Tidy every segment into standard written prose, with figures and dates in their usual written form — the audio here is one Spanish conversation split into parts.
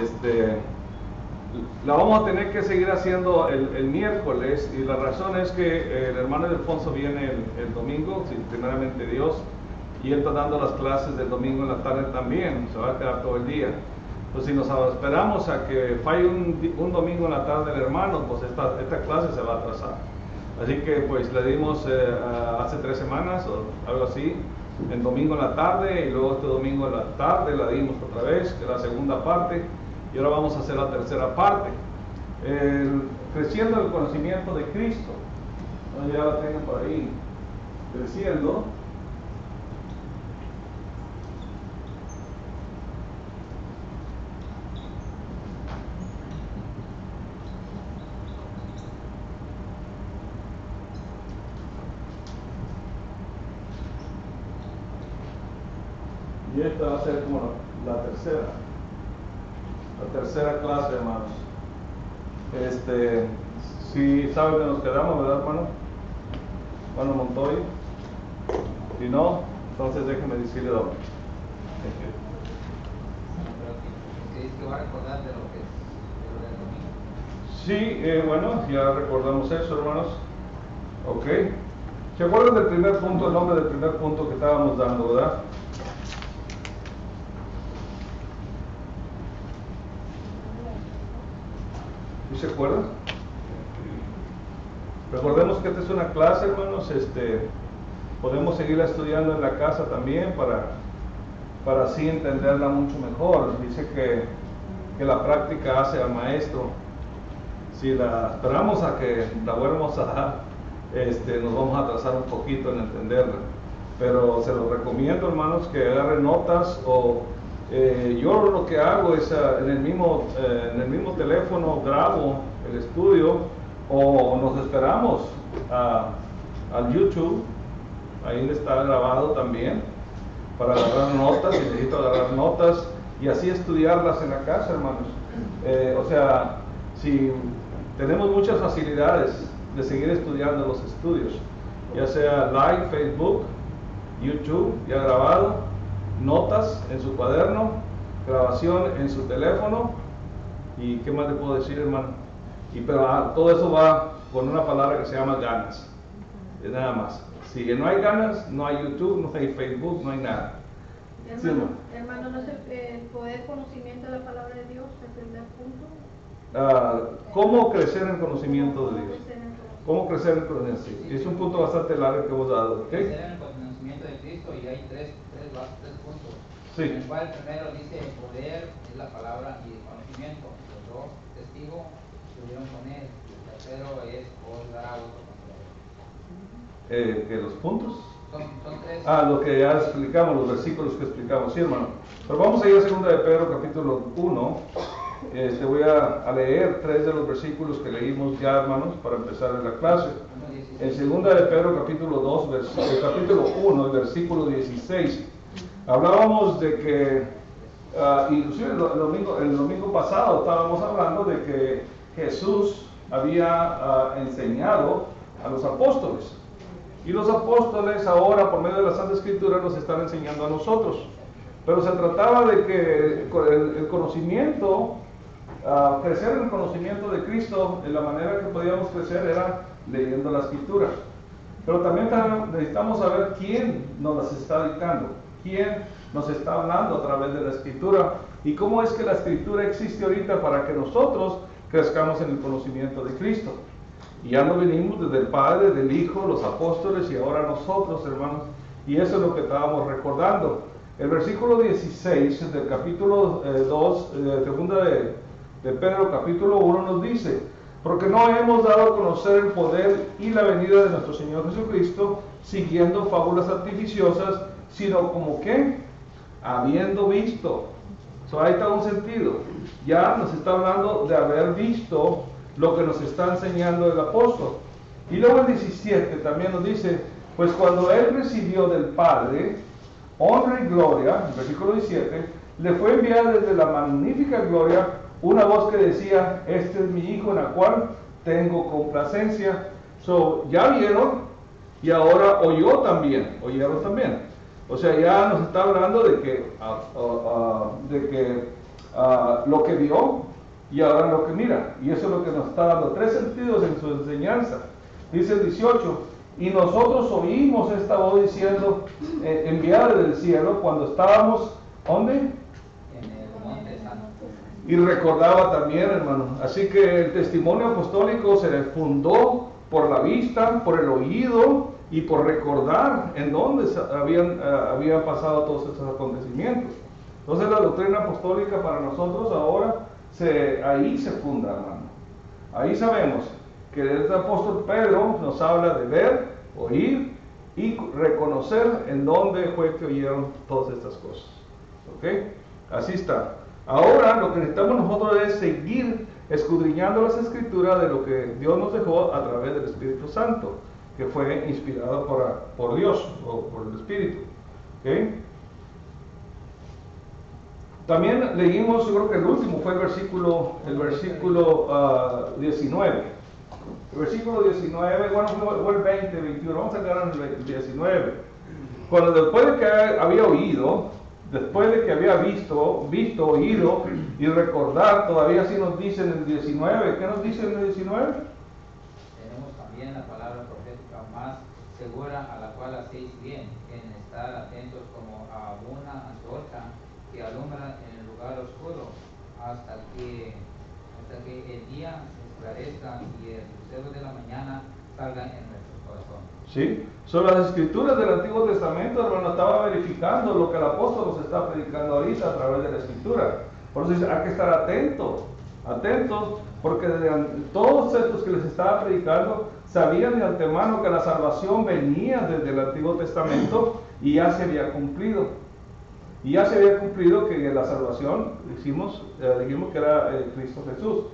Este, la vamos a tener que seguir haciendo el miércoles, y la razón es que el hermano Alfonso viene el domingo, si primeramente Dios, y él está dando las clases del domingo en la tarde también, se va a quedar todo el día. Pues si nos esperamos a que falle un domingo en la tarde el hermano, pues esta clase se va a atrasar. Así que pues le dimos hace 3 semanas o algo así, el domingo en la tarde, y luego este domingo en la tarde la dimos otra vez, que es la segunda parte, y ahora vamos a hacer la tercera parte. Creciendo el conocimiento de Cristo. Ya la tengo por ahí, creciendo. Y esta va a ser como la tercera clase, hermanos. Si saben que nos quedamos, ¿verdad, hermano? Hermano Montoy. Si no, entonces déjenme decirle dónde. ¿Que va a recordar de lo que es Sí, bueno, ya recordamos eso, hermanos. Ok. ¿Se acuerdan del primer punto, el nombre del primer punto que estábamos dando, verdad? ¿Sí se acuerdan? Recordemos que esta es una clase, hermanos. Podemos seguirla estudiando en la casa también para así entenderla mucho mejor. Dice que la práctica hace al maestro. Si la esperamos a que la vuelvamos a dar, nos vamos a atrasar un poquito en entenderla. Pero se los recomiendo, hermanos, que agarren notas, o yo lo que hago es en el mismo teléfono grabo el estudio, o nos esperamos al YouTube, ahí está grabado también, para agarrar notas, si necesito agarrar notas, y así estudiarlas en la casa, hermanos. Si tenemos muchas facilidades de seguir estudiando los estudios, ya sea live, Facebook, YouTube, ya grabado, notas en su cuaderno, grabación en su teléfono, y qué más le puedo decir, hermano. Pero todo eso va con una palabra que se llama ganas, es nada más. Si no hay ganas, no hay YouTube, no hay Facebook, no hay nada. Hermano, ¿no es el poder conocimiento de la palabra de Dios el primer punto? ¿Cómo crecer en conocimiento de Dios? ¿Cómo crecer en conocimiento? Sí, es un punto bastante largo que hemos dado. ¿Okay? Crecer en el conocimiento de Cristo, y hay tres puntos. Sí. En el cual el primero dice poder, es la palabra, y el conocimiento. Los dos testigos estuvieron con él. El tercero es os dará otro consolador. ¿Que los puntos? Son tres. Lo que ya explicamos, los versículos que explicamos, sí, hermano. Pero vamos a ir a 2 de Pedro, capítulo 1. Voy a leer 3 de los versículos que leímos ya, hermanos, para empezar en la clase. En 2 de Pedro, capítulo 1, versículo 16. Hablábamos de que, inclusive el domingo pasado estábamos hablando de que Jesús había enseñado a los apóstoles. Y los apóstoles ahora, por medio de la Santa Escritura, nos están enseñando a nosotros. Pero se trataba de que el conocimiento, crecer en el conocimiento de Cristo, en la manera que podíamos crecer era leyendo la Escritura. Pero también necesitamos saber quién nos las está dictando, quién nos está hablando a través de la Escritura, y cómo es que la Escritura existe ahorita para que nosotros crezcamos en el conocimiento de Cristo. Y ya no venimos desde el Padre, del Hijo, los apóstoles, y ahora nosotros, hermanos, y eso es lo que estábamos recordando. El versículo 16 del capítulo 2, segunda de Pedro, capítulo 1, nos dice: porque no hemos dado a conocer el poder y la venida de nuestro Señor Jesucristo siguiendo fábulas artificiosas, sino como que habiendo visto. Ahí está un sentido. Ya nos está hablando de haber visto lo que nos está enseñando el apóstol. Y luego el 17 también nos dice: pues cuando él recibió del Padre honra y gloria, el versículo 17, le fue enviada desde la magnífica gloria una voz que decía: este es mi Hijo en el cual tengo complacencia. Ya vieron, y ahora oyeron también. O sea, ya nos está hablando de que lo que vio y ahora lo que mira. Y eso es lo que nos está dando 3 sentidos en su enseñanza. Dice el 18, y nosotros oímos esta voz diciendo, enviada del cielo, cuando estábamos, ¿dónde? En el monte santo. Y recordaba también, hermano. Así que el testimonio apostólico se fundó por la vista, por el oído y por recordar en dónde habían pasado todos estos acontecimientos. Entonces la doctrina apostólica para nosotros ahora ahí se funda, hermano. Ahí sabemos que el apóstol Pedro nos habla de ver, oír y reconocer en dónde fue que oyeron todas estas cosas. ¿Ok? Así está. Ahora lo que necesitamos nosotros es seguir escudriñando las escrituras de lo que Dios nos dejó a través del Espíritu Santo, que fue inspirado por Dios o por el Espíritu. ¿Okay? También leímos, yo creo que el último fue el versículo 19. El versículo 19, bueno, fue el 20, 21, vamos a quedar en el 19. Cuando después de que había oído, después de que había visto, oído y recordar, todavía así nos dice en el 19. ¿Qué nos dice en el 19? Tenemos también la palabra profética más segura, a la cual hacéis bien en estar atentos como a una antorcha que alumbra en el lugar oscuro hasta que el día se esclarezca y el lucero de la mañana salga en nuestros corazones. Sí, son las escrituras del Antiguo Testamento, hermano, estaba verificando lo que el apóstol nos está predicando ahorita a través de la escritura. Por eso dice, hay que estar atentos, porque todos estos que les estaba predicando sabían de antemano que la salvación venía desde el Antiguo Testamento y ya se había cumplido. Y ya se había cumplido que la salvación, dijimos que era Cristo Jesús.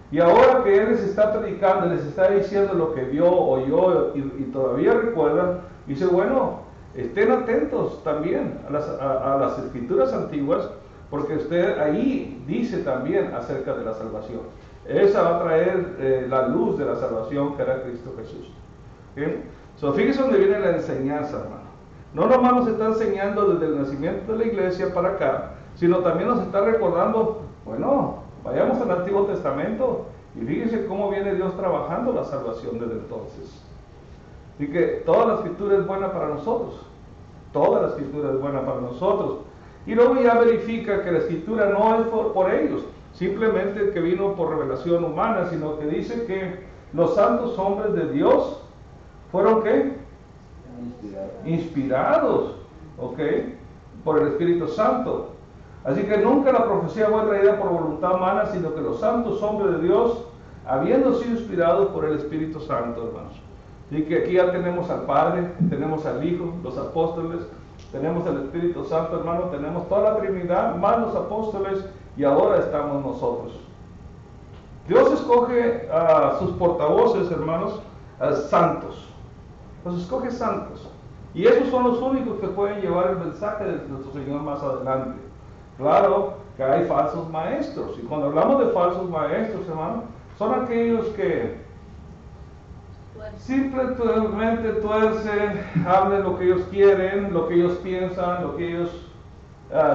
Y ahora que Él les está predicando, les está diciendo lo que vio, oyó y todavía recuerdan, dice, bueno, estén atentos también a las escrituras antiguas, porque usted ahí dice también acerca de la salvación. Esa va a traer la luz de la salvación que era Cristo Jesús. ¿Okay? Fíjese dónde viene la enseñanza, hermano. No nomás nos está enseñando desde el nacimiento de la iglesia para acá, sino también nos está recordando, bueno, vayamos al Antiguo Testamento y fíjense cómo viene Dios trabajando la salvación desde entonces. Y que toda la escritura es buena para nosotros. Toda la escritura es buena para nosotros. Y luego ya verifica que la escritura no es por ellos, simplemente que vino por revelación humana, sino que dice que los santos hombres de Dios fueron ¿qué? Inspirados, ¿ok? Por el Espíritu Santo. Así que nunca la profecía fue traída por voluntad humana, sino que los santos hombres de Dios, habiendo sido inspirados por el Espíritu Santo, hermanos. Así que aquí ya tenemos al Padre, tenemos al Hijo, los apóstoles, tenemos el Espíritu Santo, hermanos, tenemos toda la Trinidad, más los apóstoles, y ahora estamos nosotros. Dios escoge a sus portavoces, hermanos, santos. Los escoge santos. Y esos son los únicos que pueden llevar el mensaje de nuestro Señor más adelante. Claro que hay falsos maestros. Y cuando hablamos de falsos maestros, hermano, son aquellos que simplemente tuercen, hablan lo que ellos quieren, lo que ellos piensan, lo que ellos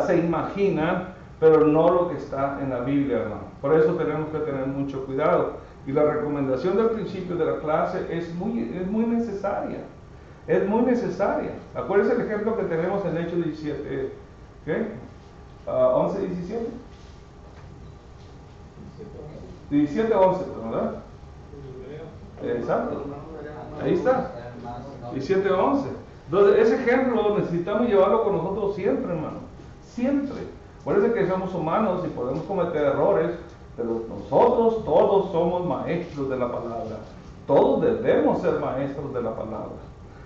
se imaginan, pero no lo que está en la Biblia, hermano. Por eso tenemos que tener mucho cuidado. Y la recomendación del principio de la clase es muy necesaria. Es muy necesaria. Acuérdense el ejemplo que tenemos en Hechos 17. ¿Qué? 11, 17. 17, 11, ¿verdad? Exacto. Ahí está. 17, 11. Entonces, ese ejemplo necesitamos llevarlo con nosotros siempre, hermano. Siempre. Acuérdense que somos humanos y podemos cometer errores. Pero nosotros todos somos maestros de la palabra. Todos debemos ser maestros de la palabra.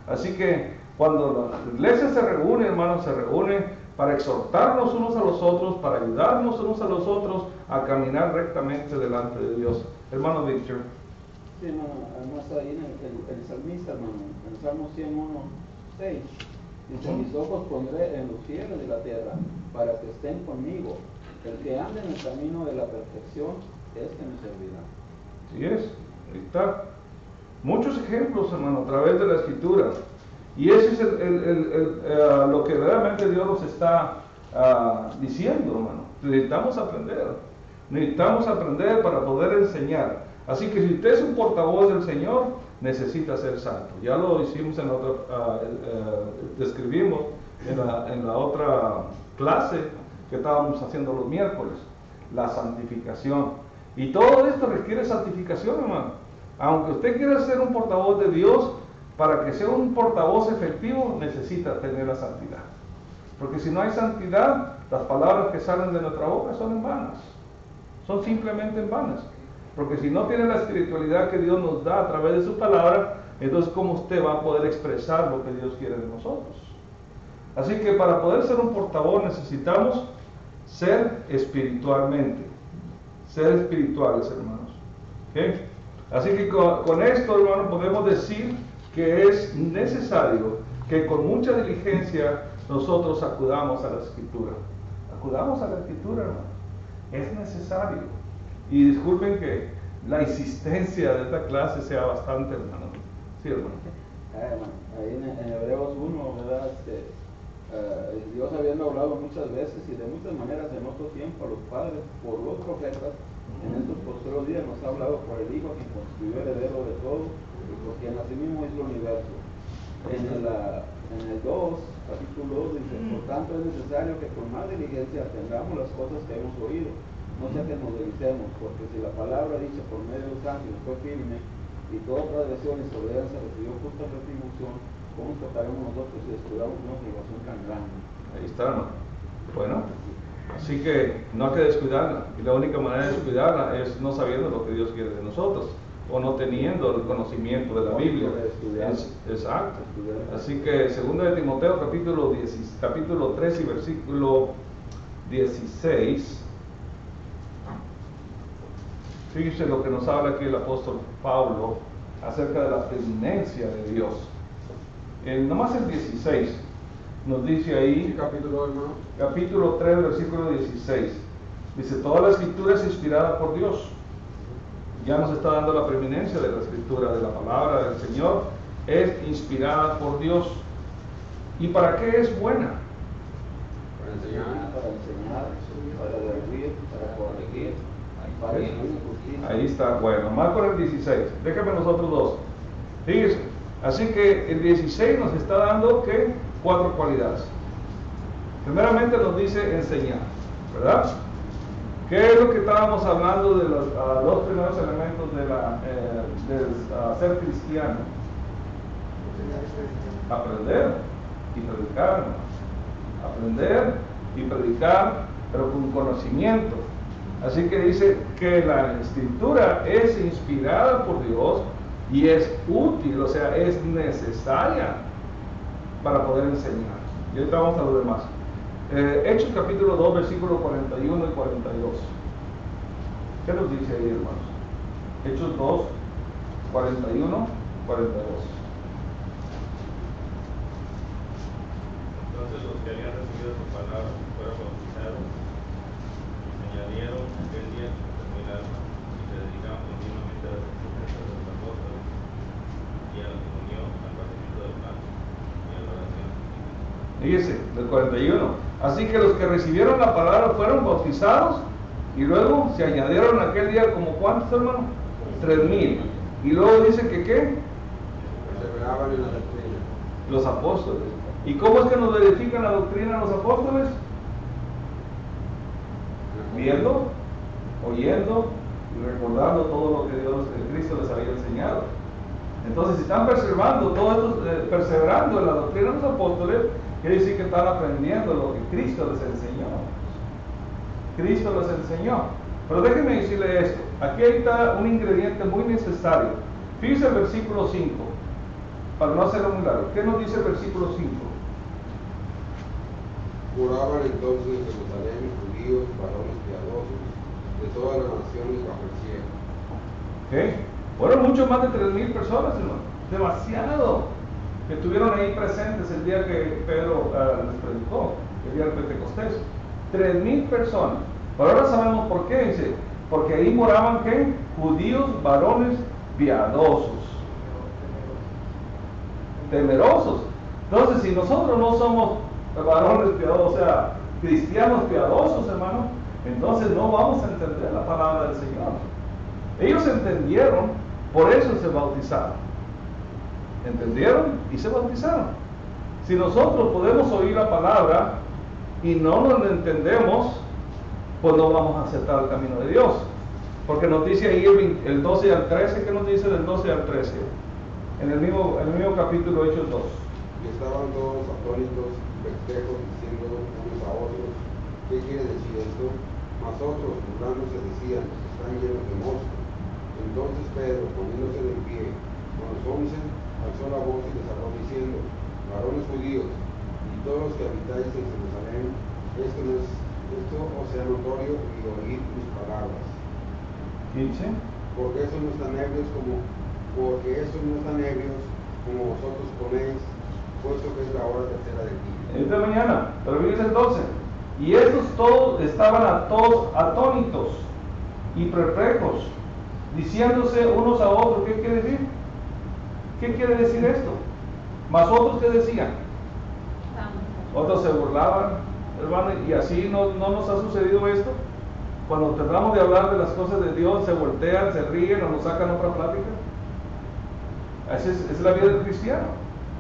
Así que cuando la iglesia se reúne, hermanos, se reúne para exhortarnos unos a los otros, para ayudarnos unos a los otros a caminar rectamente delante de Dios. Hermano Victor. Sí, hermano, además ahí en el salmista, hermano, en el Salmo 101:6, dice, mis ojos pondré en los cielos de la tierra, para que estén conmigo. El que ande en el camino de la perfección, este me servirá. Sí es, ahí está. Muchos ejemplos, hermano, a través de la Escritura. Y ese es lo que realmente Dios nos está diciendo, hermano. Necesitamos aprender. Necesitamos aprender para poder enseñar. Así que si usted es un portavoz del Señor, necesita ser santo. Ya lo hicimos en otra, describimos en la otra clase que estábamos haciendo los miércoles, la santificación. Y todo esto requiere santificación, hermano. Aunque usted quiera ser un portavoz de Dios, para que sea un portavoz efectivo, necesita tener la santidad. Porque si no hay santidad, las palabras que salen de nuestra boca son en vanas. Son simplemente en vanas. Porque si no tiene la espiritualidad que Dios nos da a través de su palabra, entonces ¿cómo usted va a poder expresar lo que Dios quiere de nosotros? Así que para poder ser un portavoz necesitamos ser espiritualmente. Ser espirituales, hermanos. ¿Okay? Así que con esto, hermanos, podemos decir que es necesario que con mucha diligencia nosotros acudamos a la Escritura. Acudamos a la Escritura, hermanos. Es necesario. Y disculpen que la insistencia de esta clase sea bastante, hermano. Sí, hermano. Ahí en Hebreos 1, ¿verdad? Dios habiendo hablado muchas veces y de muchas maneras en otro tiempo a los padres por los profetas, en estos postreros días nos ha hablado por el Hijo, quien constituyó heredero de todo y por quien asimismo hizo el universo. En el 2, capítulo 2, dice: por tanto es necesario que con más diligencia atendamos las cosas que hemos oído, no sea que nos delicemos, porque si la palabra dicha por medio de los ángeles fue firme, y toda transgresión y desobediencia recibió justa retribución, ¿cómo trataremos nosotros si descuidamos una obligación tan grande? Ahí está, ¿no? Bueno, así que no hay que descuidarla. Y la única manera de descuidarla es no sabiendo lo que Dios quiere de nosotros, o no teniendo el conocimiento de la Biblia. Exacto. Así que 2 de Timoteo capítulo 3 y versículo 16. Fíjese lo que nos habla aquí el apóstol Pablo acerca de la preeminencia de Dios. Nomás el 16 nos dice ahí, ¿Qué capítulo, hermano? capítulo 3, versículo 16. Dice: toda la escritura es inspirada por Dios. Ya nos está dando la preeminencia de la escritura, de la palabra del Señor. Es inspirada por Dios. ¿Y para qué es buena? Para enseñar. Para advertir, para corregir, para instruir en justicia. Ahí está, bueno, más por el 16. Déjame nosotros dos. Fíjense, así que el 16 nos está dando, ¿qué? 4 cualidades. Primeramente nos dice enseñar, ¿verdad? ¿Qué es lo que estábamos hablando de los 2 primeros elementos de ser cristiano? Aprender y predicar, hermanos. Aprender y predicar, pero con conocimiento. Así que dice que la escritura es inspirada por Dios y es útil, o sea, es necesaria para poder enseñar. Y ahorita vamos a lo demás. Hechos capítulo 2, versículos 41 y 42. ¿Qué nos dice ahí, hermanos? Hechos 2, 41, 42. Entonces los que habían recibido su palabra fueron bautizados y se añadieron aquel día 3,000 almas y se dedicaban continuamente a las enseñanzas de los apóstoles y a la comunión, al partimiento del pan y a la oración. Fíjese, del 41. Así que los que recibieron la palabra fueron bautizados y luego se añadieron aquel día como ¿cuántos, hermanos? 3,000. Y luego dice que ¿qué? Perseveraban en la doctrina. Los apóstoles. ¿Y cómo es que nos verifican la doctrina los apóstoles? Viendo, oyendo y recordando todo lo que Dios, Cristo les había enseñado. Entonces, si están perseverando en la doctrina de los apóstoles, quiere decir que están aprendiendo lo que Cristo les enseñó. Cristo les enseñó. Pero déjenme decirle esto. Aquí está un ingrediente muy necesario. Fíjense el versículo 5. Para no hacerlo muy largo. ¿Qué nos dice el versículo 5? Juraban entonces en Jerusalén judíos, varones piadosos, de todas las naciones bajo el cielo. ¿Okay? Fueron mucho más de 3,000 personas, hermano. Demasiado. Que estuvieron ahí presentes el día que Pedro les predicó, el día del Pentecostés. 3,000 personas. Pero ahora sabemos por qué, dice, porque ahí moraban ¿qué? Judíos, varones piadosos. Temerosos. Entonces, si nosotros no somos varones piadosos, o sea, cristianos piadosos, hermano, entonces no vamos a entender la palabra del Señor. Ellos entendieron, por eso se bautizaron. Entendieron y se bautizaron. Si nosotros podemos oír la palabra y no nos entendemos, pues no vamos a aceptar el camino de Dios. Porque nos dice ahí el 12 al 13, ¿qué nos dice del 12 al 13? En el mismo capítulo Hechos 2. Y estaban todos atónitos, perplejos, diciendo unos a otros, ¿qué quiere decir esto? Mas otros, burlándose, decían, están llenos de moscas. Entonces Pedro, poniéndose de pie con los 11, alzó la voz y les habló diciendo, varones judíos, y todos los que habitáis en Jerusalén, esto os sea notorio y oíd mis palabras. 15. Porque esos no están ebrios como vosotros ponéis, puesto que es la hora tercera del día. Esta mañana, pero dice el 12. Y estos todos estaban todos atónitos y perplejos, diciéndose unos a otros, ¿qué quiere decir? ¿Qué quiere decir esto? Más otros que decían. Otros se burlaban, hermano, y así no nos ha sucedido esto. Cuando tratamos de hablar de las cosas de Dios, se voltean, se ríen o nos sacan otra plática. Esa es la vida del cristiano.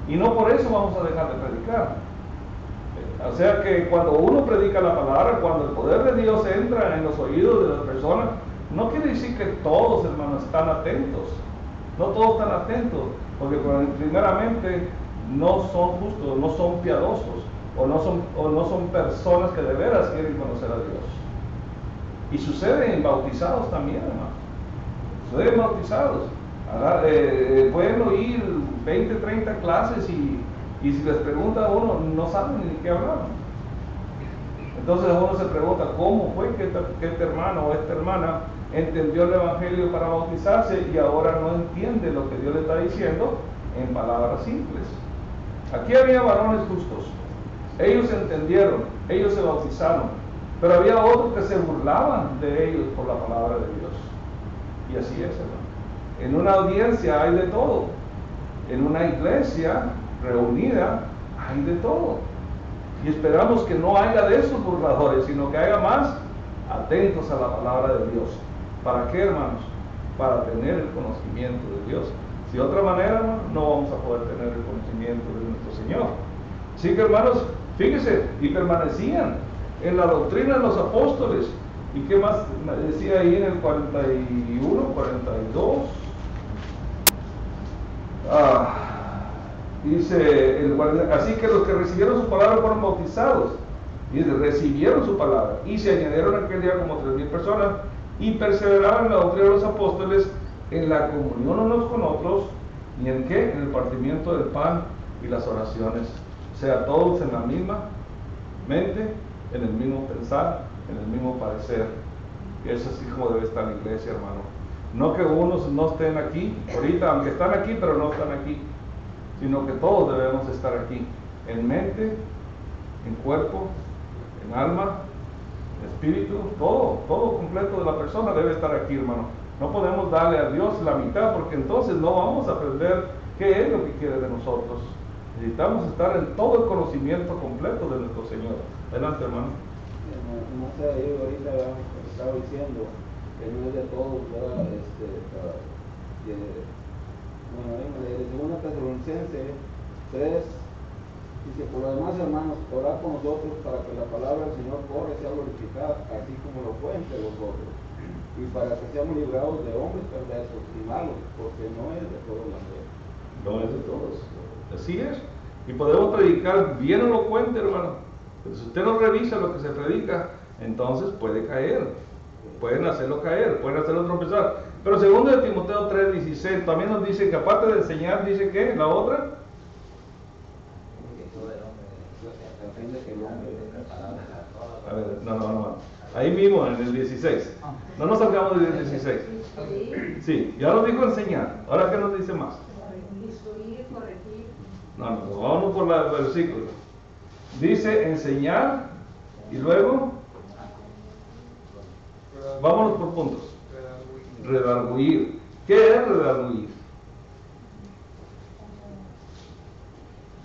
Y no por eso vamos a dejar de predicar. O sea que cuando uno predica la palabra, cuando el poder de Dios entra en los oídos de las personas, no quiere decir que todos, hermanos, están atentos. No todos están atentos, porque primeramente no son justos, no son piadosos, o no son personas que de veras quieren conocer a Dios. Y sucede en bautizados también, hermano. Sucede en bautizados. Pueden oír 20, 30 clases y si les pregunta a uno, no saben ni de qué hablar. Entonces uno se pregunta, ¿cómo fue que este hermano o esta hermana entendió el Evangelio para bautizarse y ahora no entiende lo que Dios le está diciendo en palabras simples? Aquí había varones justos. Ellos entendieron, ellos se bautizaron, pero había otros que se burlaban de ellos por la palabra de Dios. Y así es, hermano. En una audiencia hay de todo. En una iglesia reunida hay de todo. Y esperamos que no haya de esos burladores, sino que haya más atentos a la palabra de Dios. ¿Para qué, hermanos? Para tener el conocimiento de Dios. Si de otra manera, hermano, no vamos a poder tener el conocimiento de nuestro Señor. Así que, hermanos, fíjense, y permanecían en la doctrina de los apóstoles. ¿Y qué más decía ahí en el 41, 42? Dice, así que los que recibieron su palabra fueron bautizados. Y recibieron su palabra. Y se añadieron aquel día como 3,000 personas. Y perseveraban en la doctrina de los apóstoles, en la comunión unos con otros. ¿Y en qué? En el partimiento del pan y las oraciones. O sea, todos en la misma mente, en el mismo pensar, en el mismo parecer. Y eso es así como debe estar la iglesia, hermano. No que unos no estén aquí, ahorita, aunque están aquí, pero no están aquí. Sino que todos debemos estar aquí, en mente, en cuerpo, en alma, en espíritu, todo completo de la persona debe estar aquí, hermano. No podemos darle a Dios la mitad, porque entonces no vamos a aprender qué es lo que quiere de nosotros. Necesitamos estar en todo el conocimiento completo de nuestro Señor. Adelante, hermano. No sé, yo ahorita estaba diciendo que no es de todos, ¿verdad? De Segunda Tesalonicenses 3 dice, por lo demás, hermanos, orad por nosotros para que la palabra del Señor corra y sea glorificada, así como lo fue entre vosotros, y para que seamos librados de hombres perversos y malos, porque no es de todos la fe. No es de todos, así es. Y podemos predicar bien elocuente, hermano, pero si usted no revisa lo que se predica, entonces puede caer, pueden hacerlo caer, pueden hacerlo tropezar. Pero segundo de Timoteo 3:16 también nos dice que aparte de enseñar, dice que la otra, a ver, no, ahí mismo en el 16, no nos salgamos del 16, sí, ya nos dijo enseñar, ahora ¿qué nos dice más? Instruir, corregir. No, vamos por el versículo. Dice enseñar y luego vámonos por puntos. Redarguir. ¿Qué es redarguir?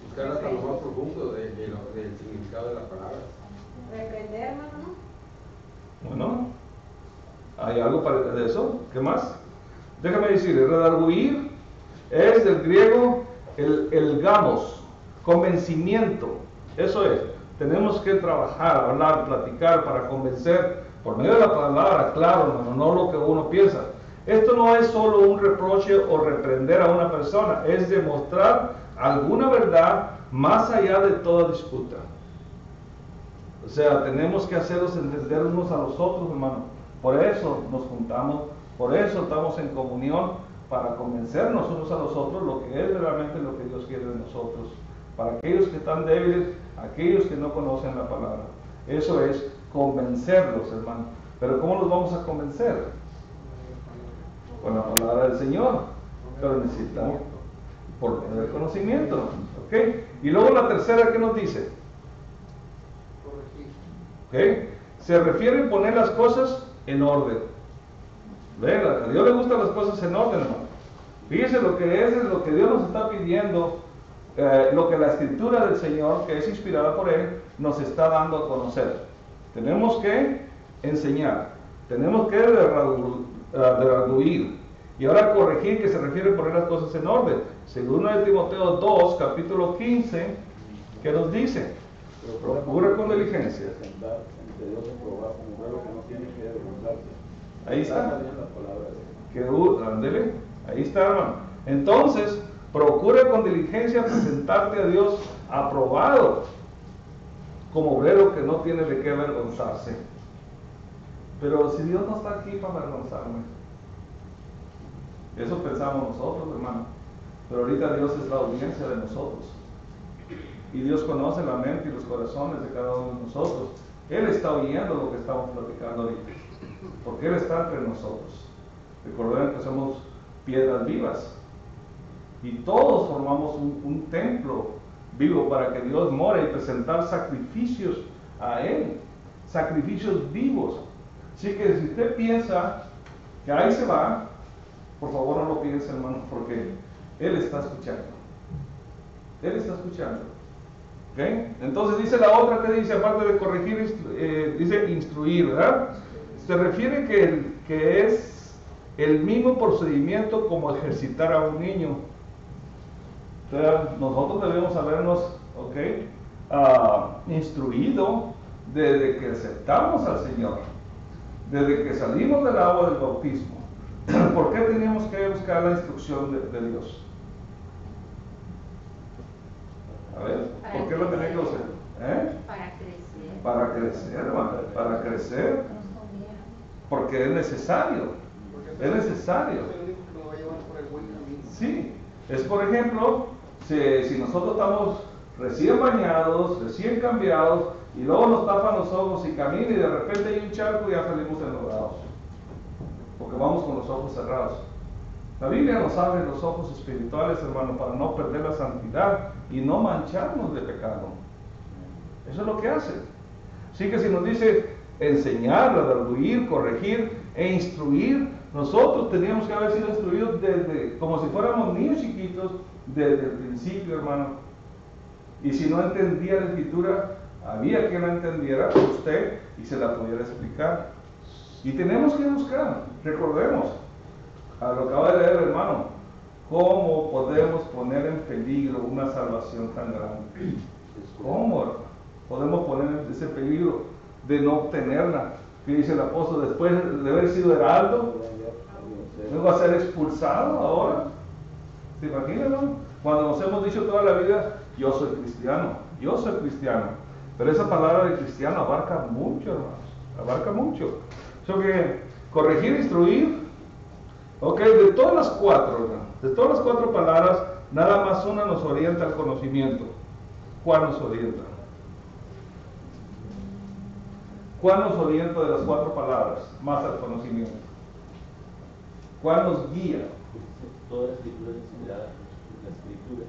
Buscar hasta lo más profundo del significado de la palabra. Reprender, hermano, Bueno, ¿hay algo de eso? ¿Qué más? Déjame decir, el redarguir es del griego el gamos, convencimiento. Eso es, tenemos que trabajar, hablar, platicar para convencer por medio de la palabra, claro, hermano, no lo que uno piensa. Esto no es solo un reproche o reprender a una persona, es demostrar alguna verdad más allá de toda disputa. O sea, tenemos que hacerlos entender unos a los otros, hermano. Por eso nos juntamos, por eso estamos en comunión, para convencernos unos a los otros lo que es realmente lo que Dios quiere de nosotros. Para aquellos que están débiles, aquellos que no conocen la palabra. Eso es convencerlos, hermano. Pero ¿cómo los vamos a convencer? Con la palabra del Señor. Pero necesitamos por medio del conocimiento. ¿Ok? Y luego la tercera, ¿qué nos dice? ¿Ok? Se refiere a poner las cosas en orden. ¿Ven? A Dios le gustan las cosas en orden, hermano. Fíjese lo que es lo que Dios nos está pidiendo, lo que la escritura del Señor, que es inspirada por Él, nos está dando a conocer. Tenemos que enseñar, tenemos que redarguir, y ahora corregir, que se refiere a poner las cosas en orden. Según 1 Timoteo 2, capítulo 15, que nos dice: procura con diligencia. Ahí está. Ándele, ahí está, hermano. Entonces, procura con diligencia presentarte a Dios aprobado, como obrero que no tiene de qué avergonzarse. Pero si Dios no está aquí para avergonzarme, eso pensamos nosotros, hermano. Pero ahorita Dios es la audiencia de nosotros. Y Dios conoce la mente y los corazones de cada uno de nosotros. Él está oyendo lo que estamos platicando ahorita, porque Él está entre nosotros. Recuerden que somos piedras vivas y todos formamos un templo vivo para que Dios more y presentar sacrificios a Él, sacrificios vivos. Así que si usted piensa que ahí se va, por favor no lo piense, hermano, porque Él está escuchando. Él está escuchando. ¿Okay? Entonces dice la otra que dice, aparte de corregir, dice instruir, ¿verdad? Se refiere que es el mismo procedimiento como ejercitar a un niño. O sea, nosotros debemos habernos, instruido desde que aceptamos al Señor, desde que salimos del agua del bautismo. ¿Por qué teníamos que buscar la instrucción de Dios? A ver, ¿por qué lo tenía que hacer? Para crecer, hermano, para crecer. Porque es necesario. Es necesario. Sí, es por ejemplo, si nosotros estamos recién bañados, recién cambiados, y luego nos tapan los ojos y caminan y de repente hay un charco y ya salimos enlodados. Porque vamos con los ojos cerrados. La Biblia nos abre los ojos espirituales, hermano, para no perder la santidad y no mancharnos de pecado. Eso es lo que hace. Así que si nos dice enseñar, redarguir, corregir e instruir, nosotros teníamos que haber sido instruidos desde, como si fuéramos niños chiquitos, desde el principio, hermano. Y si no entendía la escritura, había quien la entendiera, usted, y se la pudiera explicar. Y tenemos que buscar, recordemos, a lo que acaba de leer el hermano, ¿cómo podemos poner en peligro una salvación tan grande? ¿Cómo podemos poner en ese peligro de no obtenerla? Que dice el apóstol, después de haber sido heraldo, luego a ser expulsado ahora. ¿Se imaginan, no? Cuando nos hemos dicho toda la vida, yo soy cristiano, yo soy cristiano. Pero esa palabra de cristiano abarca mucho, hermanos, abarca mucho. Eso que corregir, instruir, de todas las cuatro, hermano, de todas las cuatro palabras, nada más una nos orienta al conocimiento. ¿Cuál nos orienta? ¿Cuál nos orienta de las cuatro palabras más al conocimiento? ¿Cuál nos guía? Toda la escritura es inspirada por la escritura.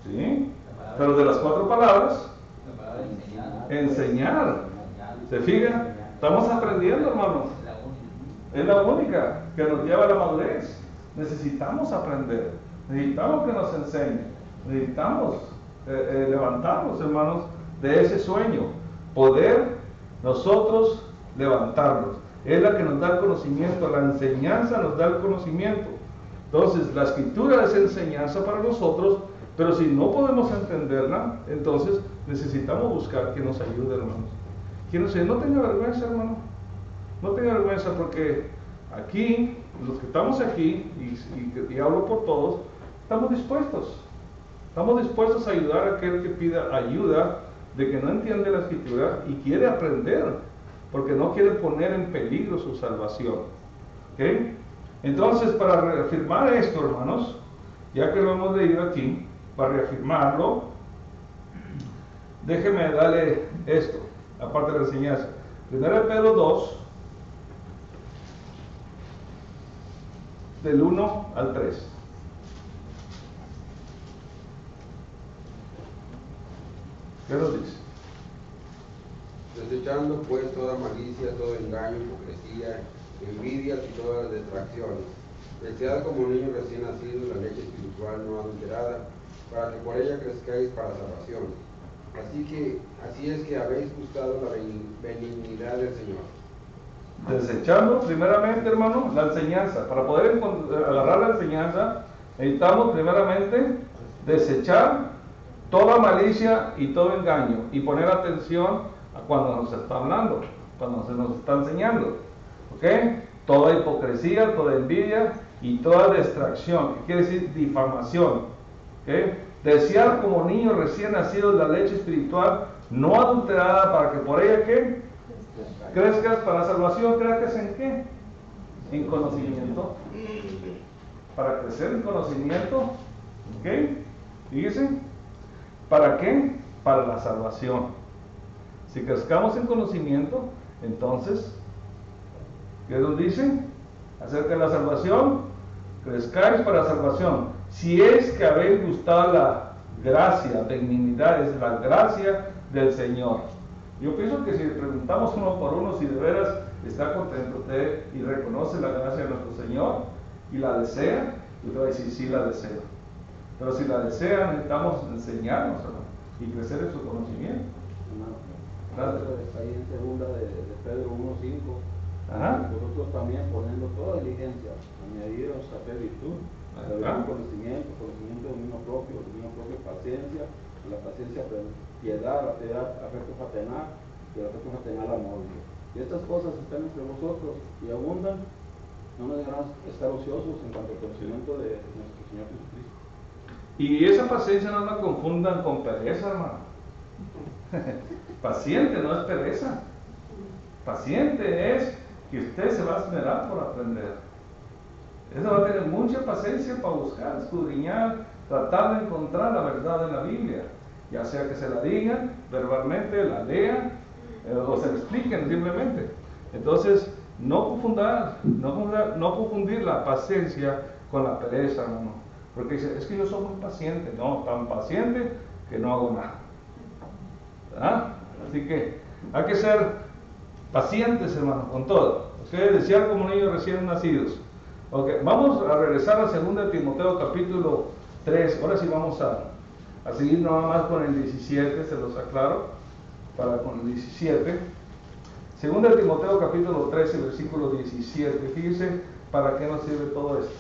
¿Sí? Pero de las cuatro palabras, enseñar. ¿Se fijan? Estamos aprendiendo, hermanos. Es la única que nos lleva a la madurez. Necesitamos aprender. Necesitamos que nos enseñen. Necesitamos levantarnos, hermanos, de ese sueño. Poder nosotros levantarnos. Es la que nos da el conocimiento, la enseñanza nos da el conocimiento. Entonces, la escritura es enseñanza para nosotros, pero si no podemos entenderla, entonces necesitamos buscar quien nos ayude, hermanos. Quien nos ayude. No tenga vergüenza, hermano. No tenga vergüenza, porque aquí, los que estamos aquí, y hablo por todos, estamos dispuestos. Estamos dispuestos a ayudar a aquel que pida ayuda, de que no entiende la escritura y quiere aprender, porque no quiere poner en peligro su salvación. ¿Ok? Entonces, para reafirmar esto, hermanos, ya que lo hemos leído aquí, para reafirmarlo, déjeme darle esto, aparte de la enseñanza. 1 Pedro 2, del 1 al 3. ¿Qué nos dice? Desechando pues toda malicia, todo engaño, hipocresía, envidias y todas las distracciones. Desead como niños recién nacidos la leche espiritual no adulterada, para que por ella crezcáis para salvación. Así es que habéis buscado la benignidad del Señor. Desechando primeramente, hermano, la enseñanza. Para poder agarrar la enseñanza, necesitamos primeramente desechar toda malicia y todo engaño, y poner atención a cuando nos está hablando, cuando se nos está enseñando. ¿Ok? Toda hipocresía, toda envidia y toda distracción, que quiere decir difamación. ¿Ok? Desear como niños recién nacidos la leche espiritual no adulterada, para que por ella, ¿qué? Crezcas para salvación. ¿Crezcas en qué? En conocimiento. Para crecer en conocimiento. ¿Ok? Fíjense. ¿Para qué? Para la salvación. Si crezcamos en conocimiento, entonces, ¿qué nos dice? Acerca de la salvación, crezcáis para la salvación. Si es que habéis gustado la gracia, benignidad, es la gracia del Señor. Yo pienso que si le preguntamos uno por uno si de veras está contento usted y reconoce la gracia de nuestro Señor y la desea, usted va a decir sí, la deseo. Pero si la desea, necesitamos enseñarnos, hermano, y crecer en su conocimiento. Ahí en segunda de Pedro 1:5, nosotros también poniendo toda diligencia, añadiros a fe virtud, conocimiento, conocimiento de dominio propio, paciencia, la paciencia piedad, la piedad afecto fraternal, y el afecto fraternal amor. Y estas cosas están entre vosotros y abundan, no nos dejarán estar ociosos en cuanto al conocimiento de nuestro Señor Jesucristo. Y esa paciencia no la confundan con pereza, hermano. Paciente no es pereza. Paciente es que usted se va a esmerar por aprender. Eso va a tener mucha paciencia para buscar, escudriñar, tratar de encontrar la verdad en la Biblia. Ya sea que se la digan verbalmente, la lean, o se la expliquen simplemente. Entonces, no confundir la paciencia con la pereza, hermano. Porque dice, es que yo soy muy paciente. No, tan paciente que no hago nada. ¿Verdad? Así que hay que ser pacientes, hermano, con todo. Ustedes desear como niños recién nacidos. Okay, vamos a regresar a 2 Timoteo capítulo 3. Ahora sí vamos a seguir nada más con el 17, se los aclaro, para con el 17. 2 Timoteo capítulo 13, versículo 17. Fíjense para qué nos sirve todo esto.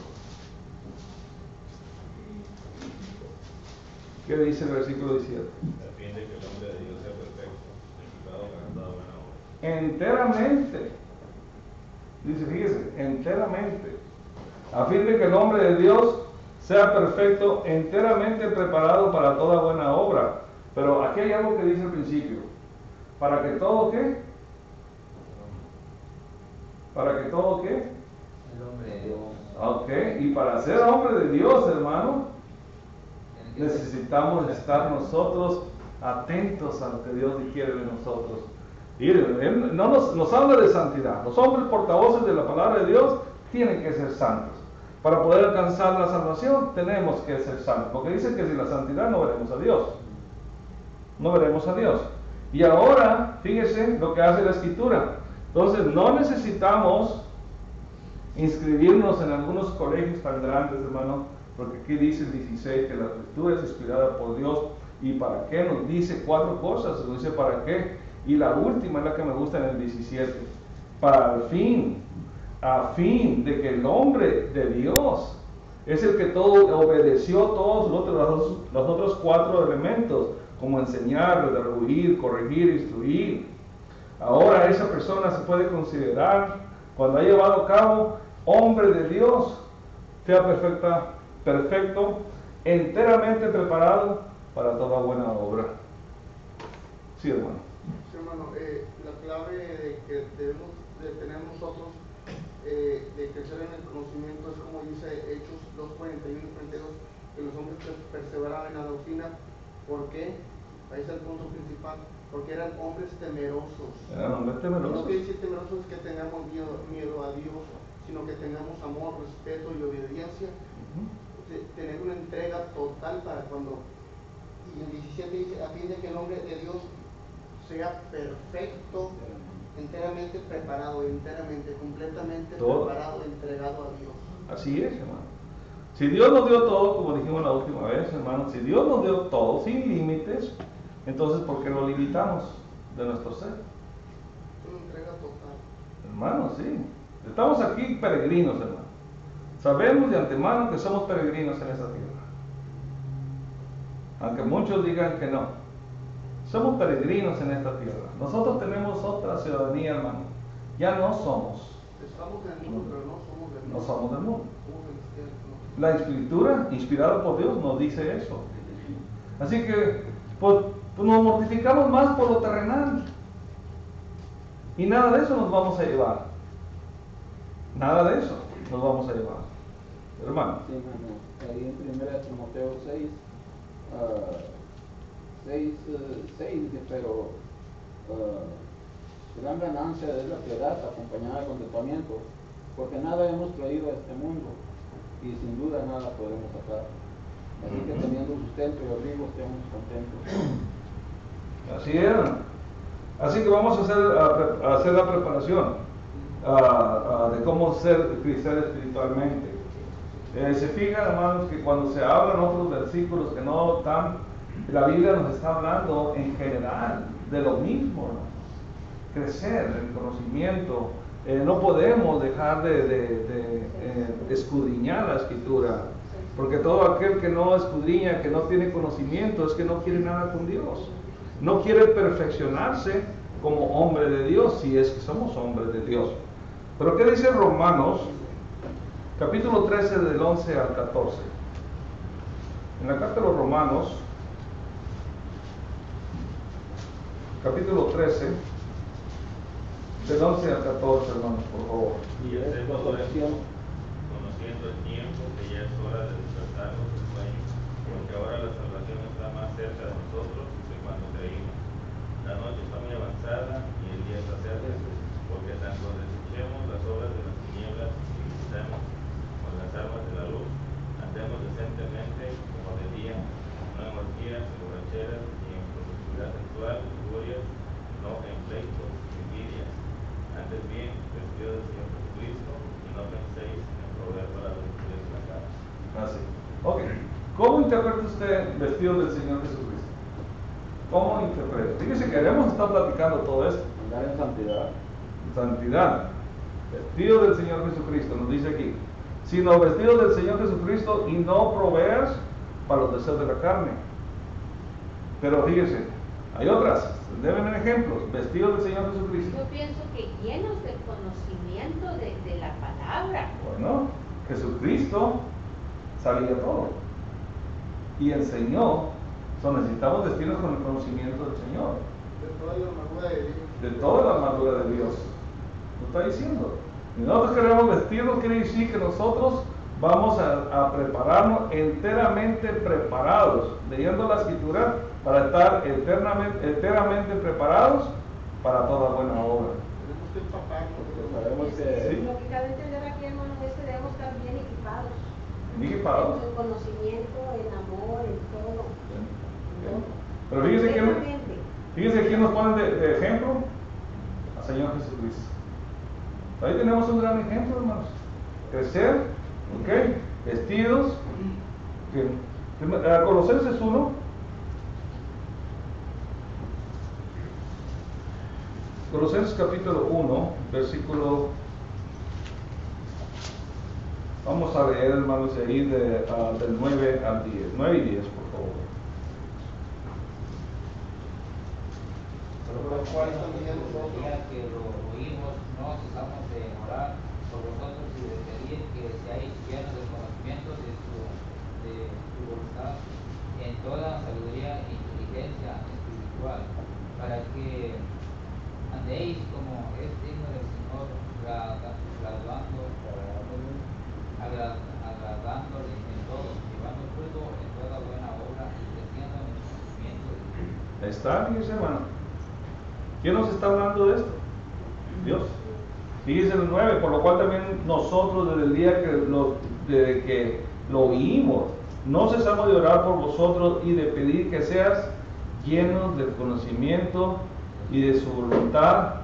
¿Qué dice el versículo 17? A fin de que el hombre de Dios sea perfecto, equipado para toda buena obra. Enteramente. Dice, fíjese, enteramente. A fin de que el hombre de Dios sea perfecto, enteramente preparado para toda buena obra. Pero aquí hay algo que dice al principio. ¿Para que todo qué? ¿Para que todo qué? El hombre de Dios. Ok, y para ser hombre de Dios, hermano, necesitamos estar nosotros atentos a lo que Dios quiere de nosotros. Y Él no nos habla de santidad. Los hombres portavoces de la palabra de Dios tienen que ser santos. Para poder alcanzar la salvación tenemos que ser santos. Porque dice que sin la santidad no veremos a Dios. No veremos a Dios. Y ahora, fíjese lo que hace la Escritura. Entonces, no necesitamos inscribirnos en algunos colegios tan grandes, hermano, porque aquí dice el 16 que la Escritura es inspirada por Dios. ¿Y para qué? Nos dice 4 cosas. Nos dice para qué. Y la última es la que me gusta en el 17. para el fin, a fin de que el hombre de Dios es el que todo obedeció todos los otros 4 elementos, como enseñar, redarguir, corregir, instruir. Ahora esa persona se puede considerar, cuando ha llevado a cabo, hombre de Dios, sea perfecto, enteramente preparado para toda buena obra. Sí, hermano. Sí, hermano, la clave que debemos de tener nosotros de crecer en el conocimiento es como dice Hechos 2:41 y 42, que los hombres perseveraban en la doctrina. ¿Por qué? Ahí está el punto principal, porque eran hombres temerosos. Eran hombres temerosos. No quiere decir temerosos que tengamos miedo a Dios, sino que tengamos amor, respeto y obediencia. Tener una entrega total para cuando, y el 17 dice, a fin de que el hombre de Dios sea perfecto, enteramente preparado, completamente preparado, entregado a Dios. Así es, hermano. Si Dios nos dio todo, como dijimos la última vez, hermano, si Dios nos dio todo sin límites, entonces ¿por qué lo limitamos de nuestro ser? Una entrega total. Hermano, sí. Estamos aquí peregrinos, hermano. Sabemos de antemano que somos peregrinos en esta tierra. Aunque muchos digan que no. Somos peregrinos en esta tierra. Nosotros tenemos otra ciudadanía, hermano. Ya no somos. Estamos en el mundo, pero no somos del mundo. No somos del mundo. Somos del cielo. La Escritura, inspirada por Dios, nos dice eso. Así que, pues nos mortificamos más por lo terrenal. Y nada de eso nos vamos a llevar. Nada de eso nos vamos a llevar. Hermano. Sí, hermano. Ahí en 1 Timoteo 6, 6 dice, pero gran ganancia es la piedad acompañada de contentamiento, porque nada hemos traído a este mundo y sin duda nada podremos sacar. Así que teniendo sustento y abrigo estemos contentos. Así es. Así que vamos a hacer la preparación de cómo ser cristiano espiritualmente. Se fijan, hermanos, que cuando se hablan otros versículos que no están, la Biblia nos está hablando en general de lo mismo, ¿no? Crecer en conocimiento. No podemos dejar de escudriñar la Escritura, porque todo aquel que no escudriña, que no tiene conocimiento, es que no quiere nada con Dios. No quiere perfeccionarse como hombre de Dios, si es que somos hombres de Dios. Pero ¿qué dice Romanos, capítulo 13, del 11 al 14? En la carta de los Romanos, capítulo 13, del 11 al 14, hermanos, por favor. Y hacemos esto, conociendo el tiempo, que ya es hora de despertarnos del sueño, porque ahora la salvación está más cerca de nosotros que cuando creímos. La noche está muy avanzada y el día está cerca, porque tanto desechemos las obras de las tinieblas y visitemos con las armas de la luz, andemos decentemente como de día, no en orgías, en borracheras, ni en promiscuidad sexual, ni lujurias, no en pleitos, ni envidias. Antes bien, vestido del Señor Jesucristo, y no penséis en proveer para los de la casa. Así. Ok. ¿Cómo interpreta usted vestido del Señor Jesucristo? ¿Cómo interpreta? Fíjese que hemos estado platicando todo esto. Andar en santidad. Santidad. Vestido del Señor Jesucristo, nos dice aquí. Sino vestido del Señor Jesucristo y no proveer para los deseos de la carne. Pero fíjese, hay otras. Deben ejemplos. Vestido del Señor Jesucristo. Yo pienso que llenos del conocimiento de la palabra. Bueno, Jesucristo sabía todo y enseñó. Necesitamos vestirnos con el conocimiento del Señor. De toda la armadura de Dios. De toda la armadura de Dios. Lo está diciendo. Y nosotros queremos vestirnos, quiere decir que nosotros vamos a prepararnos enteramente preparados, leyendo la Escritura, para estar enteramente preparados para toda buena obra. Tenemos que empaparnos. Sabemos que Sí. Lo que cabe entender aquí, hermanos, es que debemos estar bien equipados. Bien equipados. En el conocimiento, en amor, en todo. Pero fíjese quién nos pone de ejemplo, al Señor Jesucristo. Ahí tenemos un gran ejemplo, hermanos. Crecer, ¿ok? Vestidos. Colosenses 1. Colosenses capítulo 1, versículo, vamos a leer, hermanos, de ahí del 9 al 10, 9 y 10, por favor. Por lo cual también nosotros, ya que lo oímos, no cesamos de orar por vosotros y de pedir que seáis llenos del conocimiento de su voluntad en toda sabiduría e inteligencia espiritual, para que andéis como es digno del Señor, agradándole en todo, llevando fruto en toda buena obra y creciendo en el conocimiento de Dios. Ahí está, fíjese, hermano. ¿Quién nos está hablando de esto? Dios. Fíjese el 9, por lo cual también nosotros desde el día desde que lo oímos, no cesamos de orar por vosotros y de pedir que seas llenos del conocimiento y de su voluntad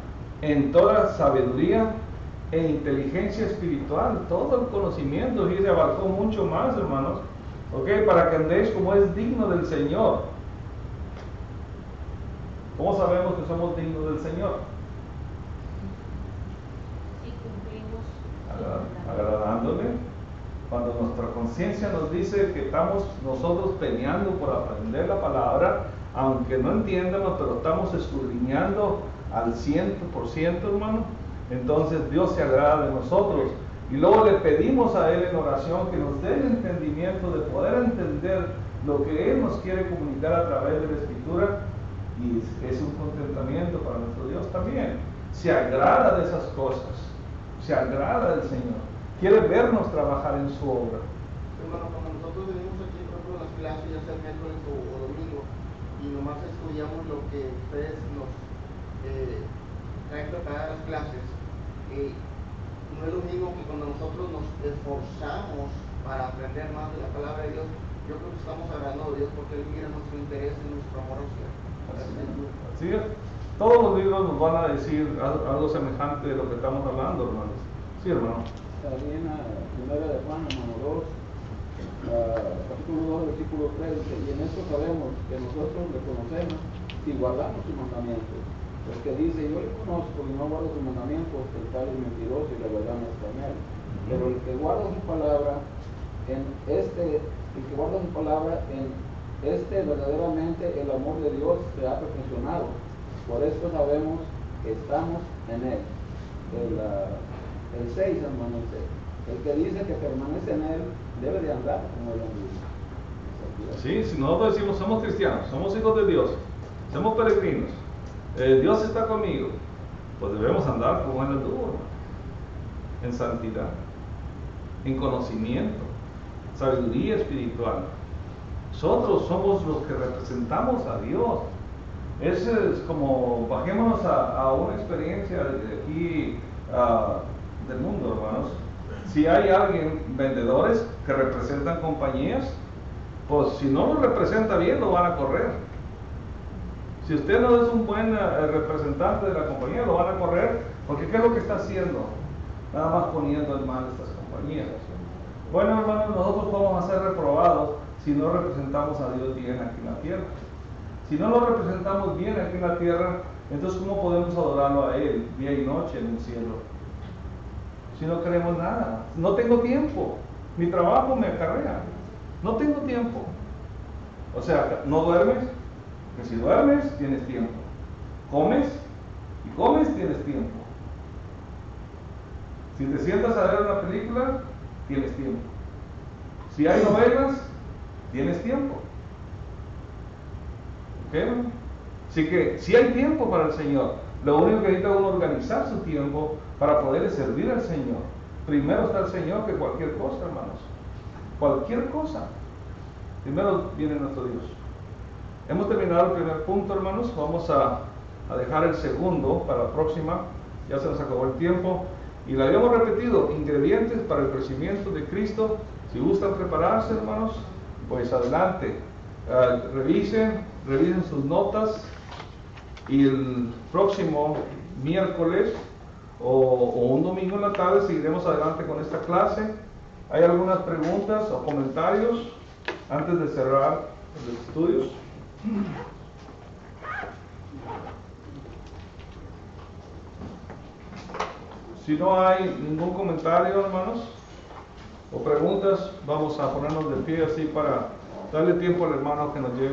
en toda sabiduría e inteligencia espiritual. Todo el conocimiento, fíjese, abarcó mucho más, hermanos, ¿ok? Para que andéis como es digno del Señor. ¿Cómo sabemos que somos dignos del Señor? Si cumplimos Agradándole. Cuando nuestra conciencia nos dice que estamos nosotros peleando por aprender la palabra, aunque no entiendamos, pero estamos escudriñando al 100%, hermano, entonces Dios se agrada de nosotros. Y luego le pedimos a Él en oración que nos dé el entendimiento de poder entender lo que Él nos quiere comunicar a través de la Escritura, y es un contentamiento para nuestro Dios también. Se agrada de esas cosas, se agrada del Señor, quiere vernos trabajar en su obra. Hermano, cuando nosotros venimos aquí, por ejemplo, a las clases, ya sea miércoles o domingo, y nomás estudiamos lo que ustedes nos traen preparadas las clases, no es lo mismo que cuando nosotros nos esforzamos para aprender más de la palabra de Dios. Yo creo que estamos agradando a Dios porque Él mira nuestro interés y nuestro amor hacia Él. Así es. Todos los libros nos van a decir algo semejante de lo que estamos hablando, hermanos. Sí, hermano. También a 1 de Juan, hermano 2, capítulo 2, versículo 3, y en esto sabemos que nosotros le conocemos si guardamos sus mandamientos. Porque dice, yo le conozco y no guardo sus mandamientos, el tal es mentiroso y la verdad no está en él. Pero el que guarda su palabra, verdaderamente el amor de Dios se ha perfeccionado. Por esto sabemos que estamos en él. El 6, hermano, el que dice que permanece en él debe de andar como él anduvo. Sí, si nosotros decimos somos cristianos, somos hijos de Dios, somos peregrinos, Dios está conmigo, pues debemos andar como él anduvo, hermano, en santidad, en conocimiento, sabiduría espiritual. Nosotros somos los que representamos a Dios. Eso es como, bajémonos a una experiencia de aquí del mundo, hermanos. Si hay alguien, vendedores que representan compañías, pues si no lo representa bien, lo van a correr. Si usted no es un buen representante de la compañía, lo van a correr, porque ¿qué es lo que está haciendo? Nada más poniendo en mal estas compañías. Bueno, hermanos, nosotros vamos a ser reprobados si no representamos a Dios bien aquí en la tierra. Si no lo representamos bien aquí en la tierra, entonces ¿cómo podemos adorarlo a Él día y noche en el cielo? Si no queremos nada, no tengo tiempo, mi trabajo me acarrea, no tengo tiempo. O sea, ¿no duermes? Que si duermes, tienes tiempo. ¿Comes? Y comes, tienes tiempo. Si te sientas a ver una película, tienes tiempo. Si hay novelas, tienes tiempo. ¿Ok? Así que si hay tiempo para el Señor, lo único que necesita uno es organizar su tiempo para poder servir al Señor. Primero está el Señor que cualquier cosa, hermanos. Cualquier cosa. Primero viene nuestro Dios. Hemos terminado el primer punto, hermanos. Vamos a dejar el segundo para la próxima. Ya se nos acabó el tiempo. Y lo habíamos repetido, ingredientes para el crecimiento de Cristo. Si gustan prepararse, hermanos, pues adelante. Revisen sus notas. Y el próximo miércoles o un domingo en la tarde seguiremos adelante con esta clase. ¿Hay algunas preguntas o comentarios antes de cerrar los estudios? Si no hay ningún comentario, hermanos, o preguntas, vamos a ponernos de pie así para darle tiempo al hermano que nos lleve.